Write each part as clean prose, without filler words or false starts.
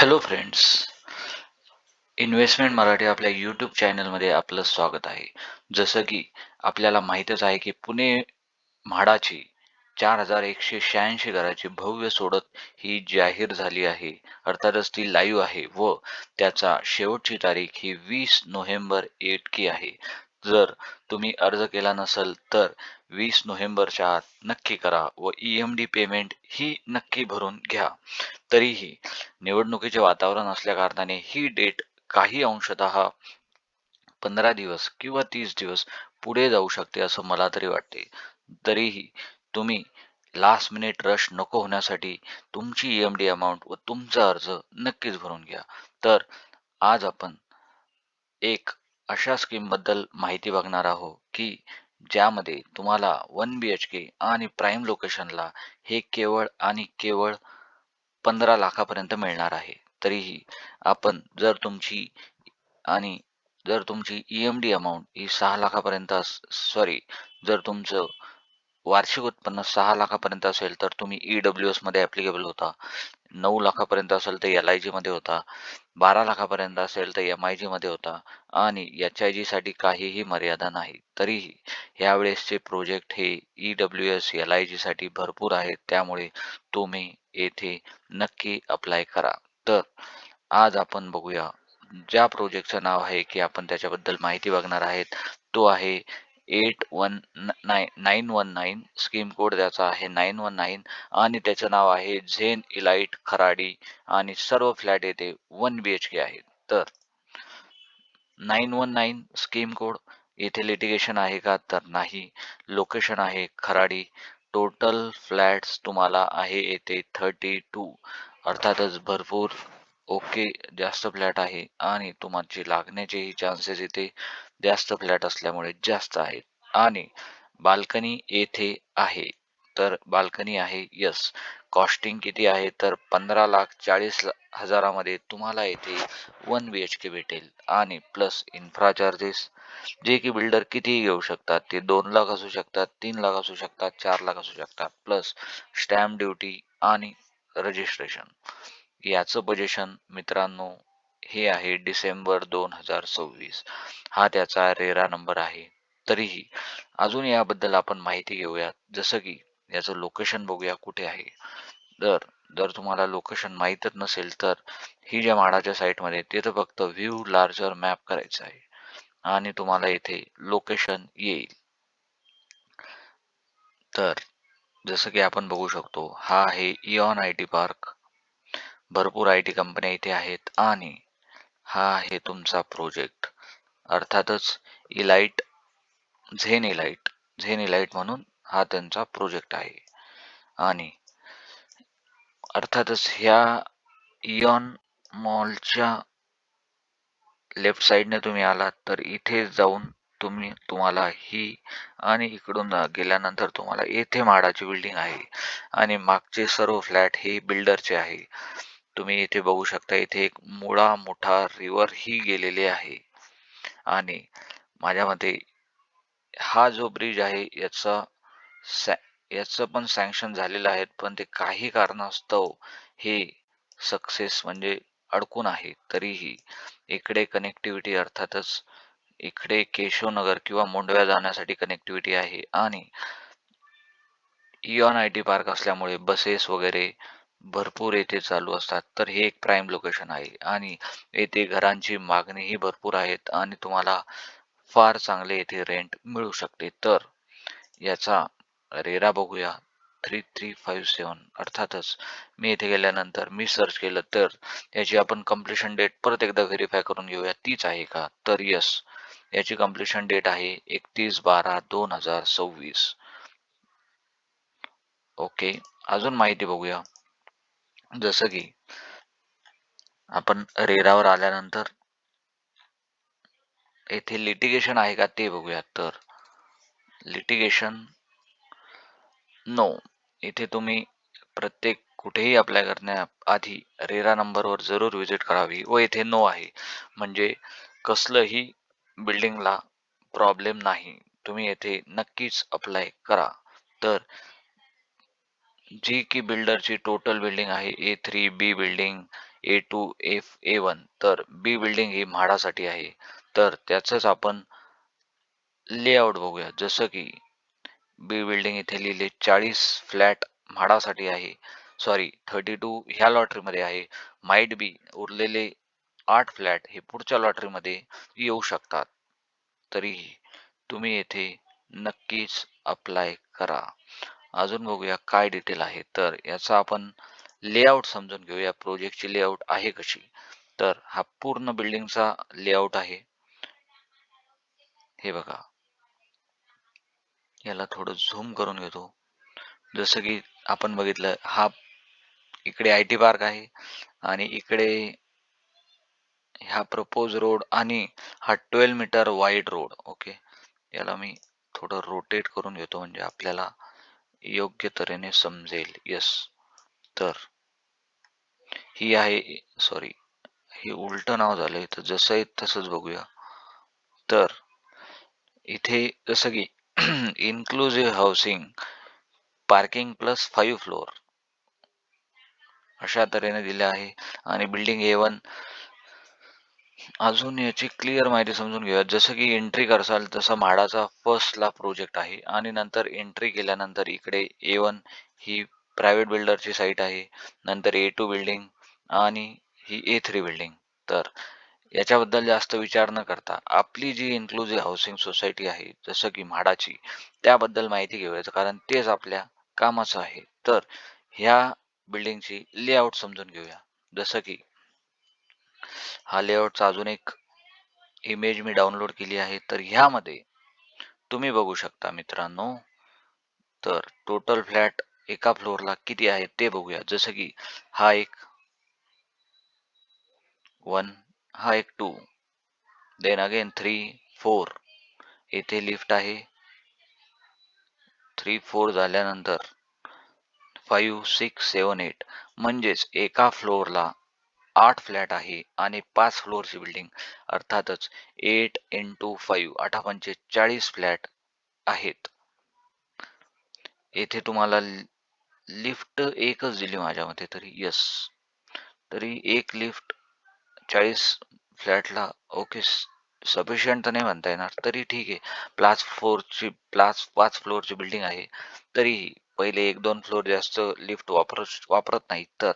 Hello friends, investment Marathi आपल्या YouTube चॅनलमध्ये आपलं स्वागत आहे. जसं की आपल्याला माहीतच आहे की पुणे म्हाडाची 4,186 घराची भव्य सोडत ही जाहीर झाली आहे. अर्थातच ती लाईव्ह आहे व त्याचा शेवटची तारीख ही 20 नोव्हेंबर इतकी आहे. जर तुम्ही अर्ज केला नसेल तर 20 नोव्हेंबरच्या आत नक्की करा व EMD पेमेंट ही नक्की भरून घ्या. तरीही निवडणुकीचे वातावरण असल्याकारणाने ही डेट काही अंशतः 15 दिवस किंवा 30 दिवस पुढे जाऊ शकते असं मला तरी वाटते. तरीही तुम्ही लास्ट मिनिट रश नको होण्यासाठी तुमची EMD अमाउंट व तुमचा अर्ज नक्कीच भरून घ्या. तर आज आपण एक अशा स्कीमबद्दल माहिती बघणार आहोत की ज्यामध्ये तुम्हाला 1 BHK आणि प्राईम लोकेशनला हे केवळ आणि केवळ 15 लाखापर्यंत मिळणार आहे. तरीही आपण आणि जर तुमची EMD अमाउंट ही 6 लाखापर्यंत सॉरी, जर तुमचं वार्षिक उत्पन्न 6 लाखापर्यंत असेल तर तुम्ही EWS मध्ये ॲप्लिकेबल होता. 9 लाखापर्यंत असेल तर LIG मध्ये होता. 12 लाखापर्यंत असेल तर MIG मध्ये होता आणि HIG साठी काहीही मर्यादा नाही. तरीही यावेळेसचे प्रोजेक्ट हे EWS, LIG साठी भरपूर आहेत. त्यामुळे तुम्ही येथे नक्की अप्लाय करा. तर आज आपण बघूया ज्या प्रोजेक्टचं नाव आहे की आपण त्याच्याबद्दल माहिती बघणार आहेत. तो आहे 919 स्कीम कोड त्याचा आहे 919 आणि त्याचं नाव आहे झेन इलाइट खराडी आणि सर्व फ्लॅट येथे 1 BHK आहेत. तर 919 स्कीम कोड येथे लिटिगेशन आहे का तर नाही. लोकेशन आहे खराडी. टोटल फ्लॅट्स तुम्हाला आहे येथे 32. अर्थातच भरपूर ओके जास्त फ्लॅट आहे आणि तुमची लागण्याचेही चान्सेस इथे जास्त फ्लॅट असल्यामुळे जास्त आहेत आणि बाल्कनी येथे आहे. तर बाल्कनी आहे यस. कॉस्टिंग किती आहे तर 15,40,000मध्ये तुम्हाला येथे 1 BHK भेटेल आणि प्लस इन्फ्रा चार्जेस जे की बिल्डर कितीही घेऊ शकतात. ते 2 लाख असू शकतात, 3 लाख असू शकतात, 4 लाख असू शकतात. प्लस स्टॅम्प ड्युटी आणि रजिस्ट्रेशन याचं बजेशन मित्रांनो हे आहे डिसेंबर 2026. हा त्याचा रेरा नंबर आहे. तरीही अजून याबद्दल आपण माहिती घेऊया. जसं की याचं लोकेशन बघूया कुठे आहे. तर जर तुम्हाला लोकेशन माहीतच नसेल तर ही ज्या म्हाडाच्या साईटमध्ये तिथं फक्त व्ह्यू लार्जर मॅप करायचं आहे आणि तुम्हाला इथे लोकेशन येईल. तर जसं की आपण बघू शकतो हा आहे इऑन IT पार्क. भरपूर IT कंपन्या इथे आहेत आणि हा आहे तुमचा प्रोजेक्ट. अर्थातच इलाइट झेन इलाइट म्हणून हा त्यांचा प्रोजेक्ट आहे आणि अर्थातच ह्या इऑन मॉलच्या लेफ्ट साईडने तुम्ही आलात तर इथे जाऊन तुम्हाला ही आणि इकडून गेल्यानंतर तुम्हाला येथे म्हाडाची बिल्डिंग आहे आणि मागचे सर्व फ्लॅट हे बिल्डरचे आहे. तुम्ही इथे बघू शकता इथे एक मुळा मोठा रिव्हर ही गेलेले आहे आणि माझ्या मते हा जो ब्रिज आहे याचं पण सँक्शन झालेलं आहे पण ते काही कारणास्तव हे सक्सेस म्हणजे अडकून आहे. तरीही इकडे कनेक्टिव्हिटी अर्थातच इकडे केशवनगर किंवा मोंडव्या जाण्यासाठी कनेक्टिव्हिटी आहे आणि इऑन IT पार्क असल्यामुळे बसेस वगैरे भरपूर येथे चालू असतात. तर हे एक प्राईम लोकेशन आहे आणि येथे घरांची मागणीही भरपूर आहेत आणि तुम्हाला फार चांगले येथे रेंट मिळू शकते. तर याचा रेरा बघूया 3357. अर्थातच मी इथे गेल्यानंतर मी सर्च केलं तर याची आपण कम्प्लिशन डेट परत एकदा व्हेरीफाय करून घेऊया तीच आहे का तर यस, याची कम्प्लिशन डेट आहे 31/12/2026. ओके, अजून माहिती बघूया. जसं की आपण रेरावर आल्यानंतर येथे लिटिगेशन आहे का ते बघूया. तर लिटिगेशन नो. इथे तुम्ही प्रत्येक कुठेही अप्लाय करण्याआधी रेरा नंबरवर जरूर व्हिजिट करावी व इथे नो आहे म्हणजे कसलंही बिल्डिंगला प्रॉब्लेम नाही. तुम्ही येथे नक्कीच अप्लाय करा. तर जी की बिल्डरची टोटल बिल्डिंग आहे A3 B building A2 A1, तर बी बिल्डिंग ही म्हाडासाठी आहे. तर त्याचंच आपण लेआउट बघूया. जसं की बी बिल्डिंग इथे लिहिले 40 फ्लॅट म्हाडासाठी आहे. सॉरी 32 ह्या लॉटरीमध्ये आहे. माईट बी उरलेले 8 फ्लॅट हे पुढच्या लॉटरीमध्ये येऊ शकतात. तरीही तुम्ही येथे नक्कीच अप्लाय करा. अजून बघूया काय डिटेल आहे. तर याचा आपण लेआउट समजून घेऊया. प्रोजेक्टची लेआउट आहे कशी. तर हा पूर्ण बिल्डिंगचा लेआउट आहे. हे बघा. याला थोडं झूम करून घेतो. जसं की आपण बघितलं हा इकडे आय-टी पार्क आहे आणि इकडे ह्या प्रपोज रोड आणि हा 12 मीटर वाईड रोड. ओके. याला मी थोडं रोटेट करून घेतो म्हणजे आपल्याला योग्य तऱ्हेने समजेल. येस. तर ही आहे, सॉरी, हे उलटं नाव झालंय, तर जसं आहे तसंच बघूया. तर इथे जसं की inclusive housing, parking plus 5 floor अशा तऱ्हेने दिले आहे. आणि बिल्डिंग A1, अजून याची क्लिअर माहिती समजून घेऊया. जसं की एंट्री करसाल तसं म्हाडाचा फर्स्टला प्रोजेक्ट आहे आणि नंतर एंट्री केल्यानंतर इकडे A1 ही प्रायव्हेट बिल्डरची साईट आहे. नंतर A2 बिल्डिंग आणि ही A3 बिल्डिंग. तर याच्याबद्दल जास्त विचार न करता आपली जी इन्क्लुझिव्ह हाऊसिंग सोसायटी आहे जसं की म्हाडाची, त्याबद्दल माहिती घेऊयात कारण तेच आपल्या कामाचं आहे. तर ह्या बिल्डिंगची लेआउट समजून घेऊया. जसं की हा लेआउटचा अजून एक इमेज मी डाउनलोड केली आहे. तर ह्यामध्ये तुम्ही बघू शकता मित्रांनो. तर टोटल फ्लॅट एका फ्लोअरला किती आहेत ते बघूया. जसं की हा एक 1, हा एक 2, देन अगेन 3, 4. येथे लिफ्ट आहे. 3, 4 झाल्यानंतर 5, 6, 7, 8 म्हणजेच एका फ्लोअरला 8 फ्लॅट आहे आणि 5 फ्लोअरची बिल्डिंग, अर्थातच 8 इंटू 5 8 पंचे 40 फ्लॅट आहेत. येथे तुम्हाला लिफ्ट एकच दिली माझ्या मते तरी. येस. तरी एक लिफ्ट 40 फ्लॅटला ओके सफिशियंट तर नाही म्हणता येणार, तरी ठीक आहे. पाच फ्लोअरची बिल्डिंग आहे. तरीही पहिले 1-2 फ्लोअर जास्त लिफ्ट वापरत नाही. तर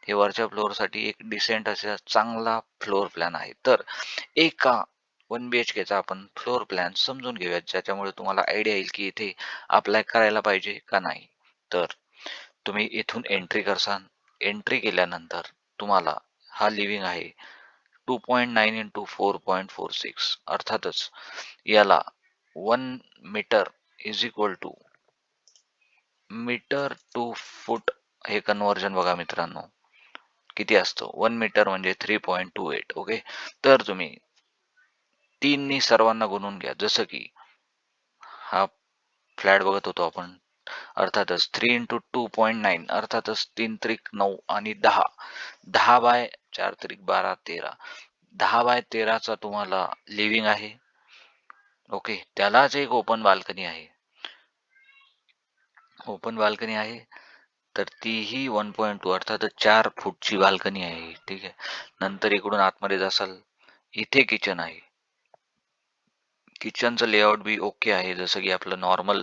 हे वरच्या फ्लोअरसाठी एक डिसेंट असा चांगला फ्लोअर प्लॅन आहे. तर एका 1 BHKचा आपण फ्लोअर प्लॅन समजून घेऊयात, ज्याच्यामुळे तुम्हाला आयडिया येईल की इथे अप्लाय करायला पाहिजे का नाही. तर तुम्ही इथून एंट्री करसाल. एंट्री केल्यानंतर तुम्हाला हा लिव्हिंग आहे 2.9 इंटू 4.46, अर्थातच याला 1 metre is equal to metre to foot हे कन्वर्जन बघा मित्रांनो किती असतं. 1 मीटर म्हणजे 3.28. ओके. तर तुम्ही 3 सर्वांना गुणून घ्या. जसं की हा फ्लॅट बघत होतो आपण, अर्थातच 3 इंटू 2.9 अर्थातच 3 त्रिक 9 आणि 10, 10 बाय 4 त्रिक 12 13, 10 बाय 13चा तुम्हाला लिव्हिंग आहे. ओके. त्यालाच एक ओपन बाल्कनी आहे. ओपन बाल्कनी आहे. तर तीही 1.2 अर्थातच 4 फूटची बाल्कनी आहे. ठीक आहे. नंतर इकडून आतमध्ये जासाल, इथे किचन आहे. किचनचं लेआउट बी ओके आहे. जसं की आपलं नॉर्मल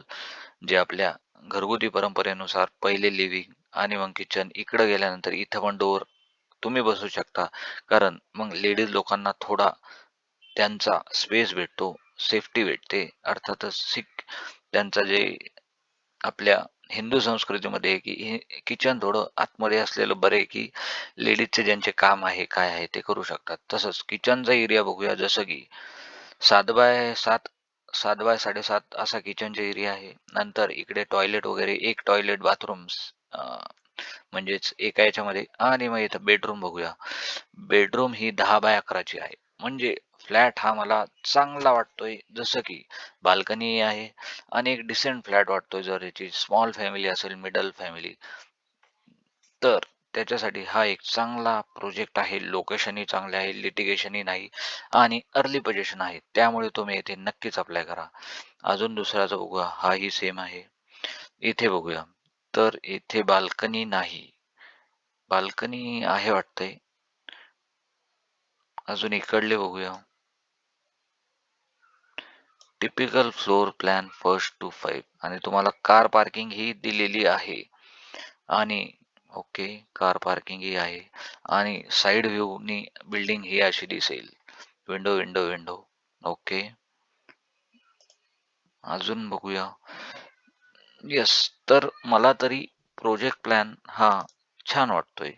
जे आपल्या घरगुती परंपरेनुसार पहिले लिव्हिंग आणि मग किचन. इकडं गेल्यानंतर इथं पण डोअर तुम्ही बसू शकता. कारण मग लेडीज लोकांना थोडा त्यांचा स्पेस भेटतो, सेफ्टी भेटते. अर्थातच त्यांचं जे आपल्या हिंदू संस्कृतीमध्ये आहे की हे किचन थोडं आतमध्ये असलेलं बरं आहे की लेडीजचे ज्यांचे काम आहे, काय आहे ते करू शकतात. तसंच किचनचा एरिया बघूया. जसं की 7 बाय 7, 7 बाय 7.5 असा किचनचा एरिया आहे. नंतर इकडे टॉयलेट वगैरे, एक टॉयलेट बाथरूम्स म्हणजेच एका याच्यामध्ये. आणि मग इथं बेडरूम बघूया. बेडरूम ही 10 बाय 11ची आहे. म्हणजे फ्लॅट हा मला चांगला वाटतोय. जसं की बाल्कनी आहे आणि एक डिसेंट फ्लॅट वाटतोय. जर याची स्मॉल फॅमिली असेल, मिडल फॅमिली, तर त्याच्यासाठी हा एक चांगला प्रोजेक्ट आहे. लोकेशनही चांगले आहे, लिटिगेशनही नाही आणि अर्ली पोझिशन आहे. त्यामुळे तुम्ही येथे नक्कीच अप्लाय करा. अजून दुसऱ्याचा बघूया. हाही सेम आहे. इथे बघूया. तर इथे बाल्कनी नाही. बाल्कनी आहे वाटतंय. अजून इकडले बघूया. Typical floor plan first to 5 आणि तुम्हाला कार पार्किंग ही दिलेली आहे आणि ओके, कार पार्किंग ही आहे आणि साइड व्ह्यू नी बिल्डिंग ही अशी दिसेल. Window, window, window. ओके. अजून बघूया. येस, तर मला तरी प्रोजेक्ट प्लॅन हा छान वाटतोय.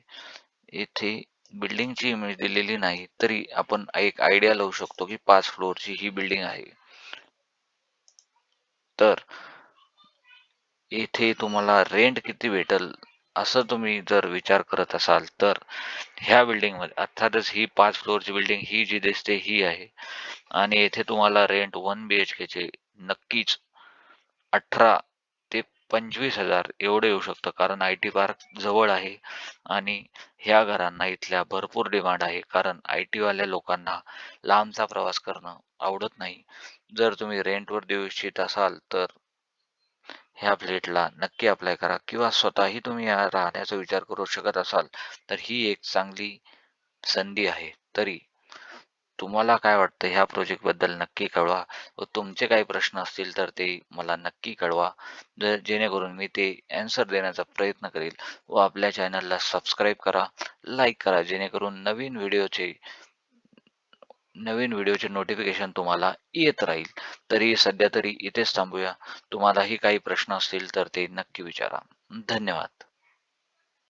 येथे बिल्डिंगची इमेज दिलेली नाही, तरी आपण एक आयडिया लावू शकतो की 5 फ्लोअरची ही बिल्डिंग आहे. तर येथे तुम्हाला रेंट किती भेटेल असं तुम्ही जर विचार करत असाल, तर ह्या बिल्डिंगमध्ये अर्थातच ही 5 फ्लोअरची बिल्डिंग ही जी दिसते ही आहे आणि येथे तुम्हाला रेंट 1 BHKचे नक्कीच 18 ते 25,000 एवढं येऊ शकतं. कारण आय-टी पार्क जवळ आहे आणि ह्या घरांना इथल्या भरपूर डिमांड आहे. कारण आय-टीवाल्या लोकांना लांबचा प्रवास करणं आवडत नाही. जर तुम्ही रेंटवर देऊ इच्छित असाल, तर ह्या फ्लॅटला नक्की अप्लाय करा किंवा स्वतःही तुम्ही या राहण्याचा विचार करू शकत असाल, तर ही एक चांगली संधी आहे. तरी तुम्हाला काय वाटतं ह्या प्रोजेक्टबद्दल नक्की कळवा व तुमचे काही प्रश्न असतील तर ते मला नक्की कळवा. जेणेकरून मी ते ॲन्सर देण्याचा प्रयत्न करेल व आपल्या चॅनलला सबस्क्राईब करा, लाईक करा जेणेकरून नवीन व्हिडिओचे नोटिफिकेशन तुम्हाला येत राहील. तरी सध्या तरी इथेच थांबूया. तुम्हालाही काही प्रश्न असतील तर ते नक्की विचारा. धन्यवाद.